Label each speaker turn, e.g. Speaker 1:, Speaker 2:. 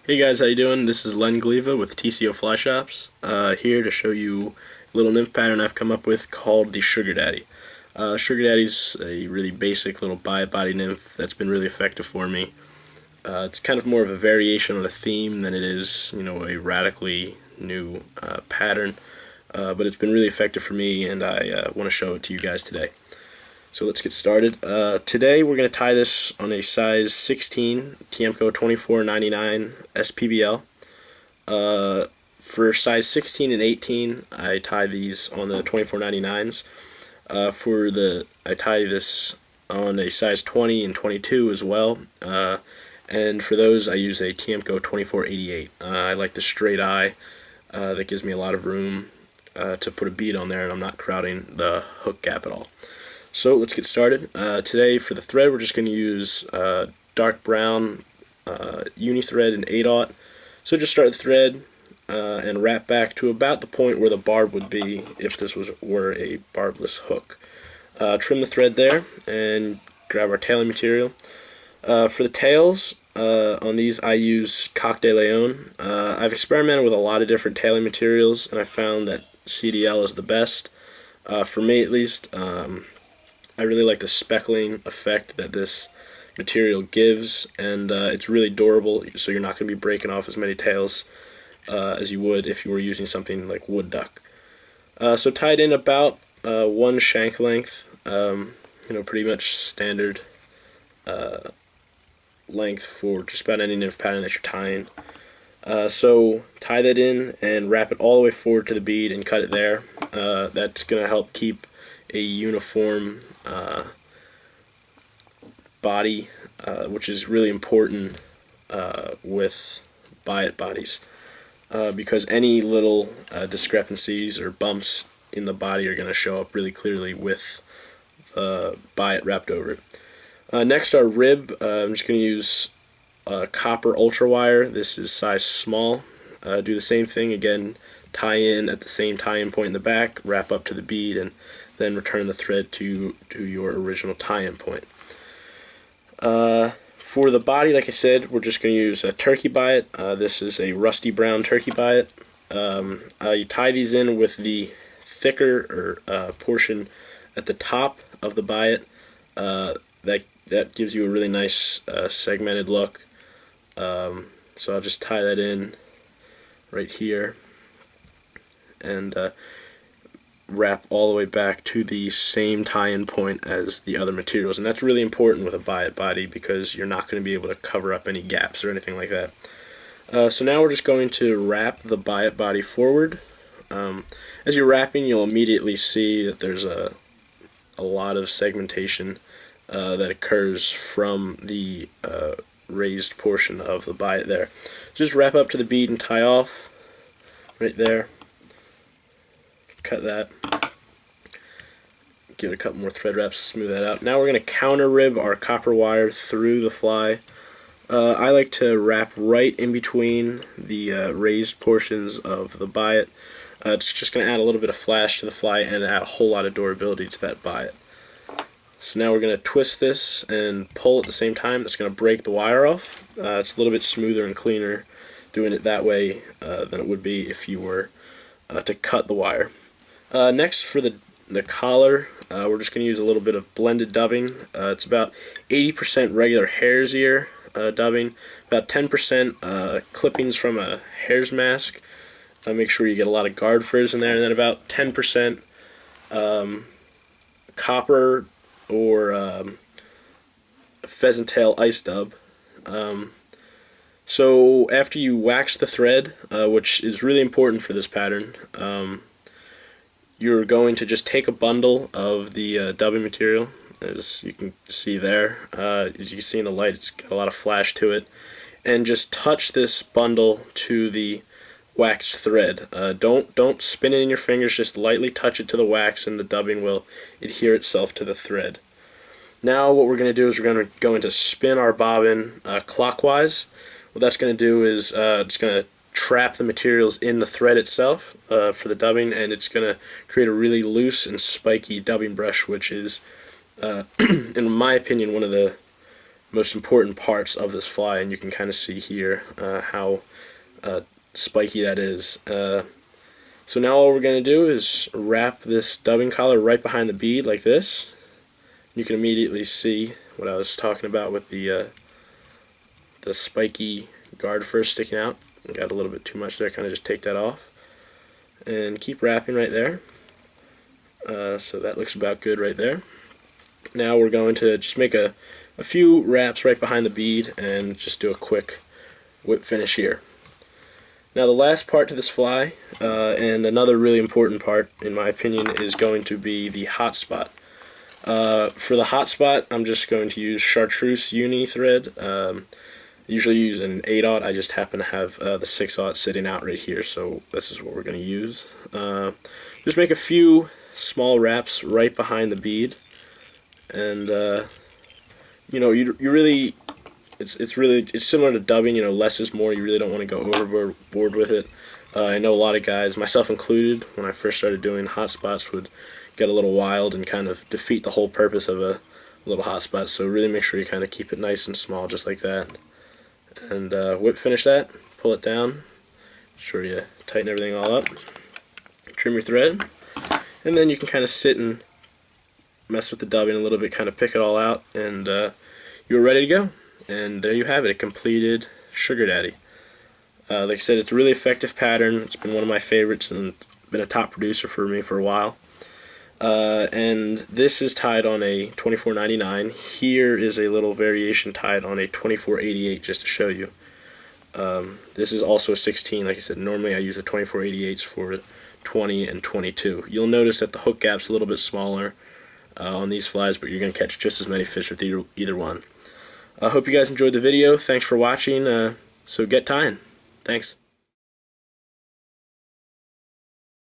Speaker 1: Hey guys, how you doing? This is Len Gliwa with TCO Fly Shops, here to show you a little nymph pattern I've come up with called the Sugar Daddy. Sugar Daddy's a really basic little body nymph that's been really effective for me. It's kind of more of a variation on a theme than it is, a radically new pattern, but it's been really effective for me, and I want to show it to you guys today. So let's get started. Today we're going to tie this on a size 16 TCO 2499 SPBL. For size 16 and 18, I tie these on the 2499s. I tie this on a size 20 and 22 as well. And for those, I use a TCO 2488. I like the straight eye. That gives me a lot of room to put a bead on there, and I'm not crowding the hook gap at all. So let's get started. Today for the thread, we're just going to use dark brown uni thread in 8/0. So just start the thread and wrap back to about the point where the barb would be if this were a barbless hook. Trim the thread there and grab our tailing material. For the tails, on these I use Coq de Leon. I've experimented with a lot of different tailing materials, and I found that CDL is the best, for me at least. I really like the speckling effect that this material gives, and it's really durable, so you're not going to be breaking off as many tails as you would if you were using something like wood duck. So tied in about one shank length, pretty much standard length for just about any nymph pattern that you're tying. So tie that in and wrap it all the way forward to the bead and cut it there. That's going to help keep a uniform body, which is really important with biot bodies, because any little discrepancies or bumps in the body are going to show up really clearly with biot wrapped over it. Next, our rib. I'm just going to use copper ultra wire. This is size small. Do the same thing again. Tie in at the same tie-in point in the back, wrap up to the bead, and then return the thread to your original tie-in point. For the body, like I said, we're just going to use a turkey biot. This is a rusty brown turkey biot. You tie these in with the thicker portion at the top of the biot. That gives you a really nice segmented look. So I'll just tie that in right here and wrap all the way back to the same tie-in point as the other materials, and that's really important with a biot body because you're not going to be able to cover up any gaps or anything like that. So now we're just going to wrap the biot body forward. As you're wrapping, you'll immediately see that there's a lot of segmentation that occurs from the raised portion of the biot there. Just wrap up to the bead and tie off right there. Cut that. Give it a couple more thread wraps to smooth that out. Now we're going to counter rib our copper wire through the fly. I like to wrap right in between the raised portions of the biot. It's just going to add a little bit of flash to the fly and add a whole lot of durability to that biot. So now we're going to twist this and pull at the same time. That's going to break the wire off. It's a little bit smoother and cleaner doing it that way than it would be if you were to cut the wire. Next, for the collar, we're just going to use a little bit of blended dubbing. It's about 80% regular hare's ear dubbing, about 10% clippings from a hare's mask. Make sure you get a lot of guard frizz in there, and then about 10% copper or pheasant tail ice dub. So after you wax the thread, which is really important for this pattern, you're going to just take a bundle of the dubbing material, as you can see there. As you can see in the light, it's got a lot of flash to it, and just touch this bundle to the waxed thread. Don't spin it in your fingers, just lightly touch it to the wax, and the dubbing will adhere itself to the thread. Now what we're going to do is we're going to go into spin our bobbin clockwise. What that's going to do is it's going to trap the materials in the thread itself for the dubbing, and it's going to create a really loose and spiky dubbing brush, which is, in my opinion, one of the most important parts of this fly, and you can kind of see here how spiky that is. So now all we're going to do is wrap this dubbing collar right behind the bead like this. You can immediately see what I was talking about with the spiky guard first sticking out. Got a little bit too much there, kind of just take that off. And keep wrapping right there. So that looks about good right there. Now we're going to just make a few wraps right behind the bead and just do a quick whip finish here. Now the last part to this fly, and another really important part in my opinion, is going to be the hot spot. For the hot spot, I'm just going to use chartreuse uni thread. Usually use an 8/0. I just happen to have the 6/0 sitting out right here, so this is what we're going to use. Just make a few small wraps right behind the bead, and you know, you really, it's similar to dubbing. You know, less is more. You really don't want to go overboard with it. I know a lot of guys, myself included, when I first started doing hot spots, would get a little wild and kind of defeat the whole purpose of a little hot spot. So really make sure you kind of keep it nice and small, just like that. And whip finish that, pull it down, sure you tighten everything all up, trim your thread, and then you can kind of sit and mess with the dubbing a little bit, kind of pick it all out, and you're ready to go. And there you have it, a completed Sugar Daddy. Like I said, it's a really effective pattern. It's been one of my favorites and been a top producer for me for a while. And this is tied on a 24.99. Here is a little variation tied on a 24.88, just to show you. This is also a 16. Like I said, normally I use a 24.88s for 20 and 22. You'll notice that the hook gap's a little bit smaller on these flies, but you're going to catch just as many fish with either one. I hope you guys enjoyed the video. Thanks for watching. So get tying. Thanks.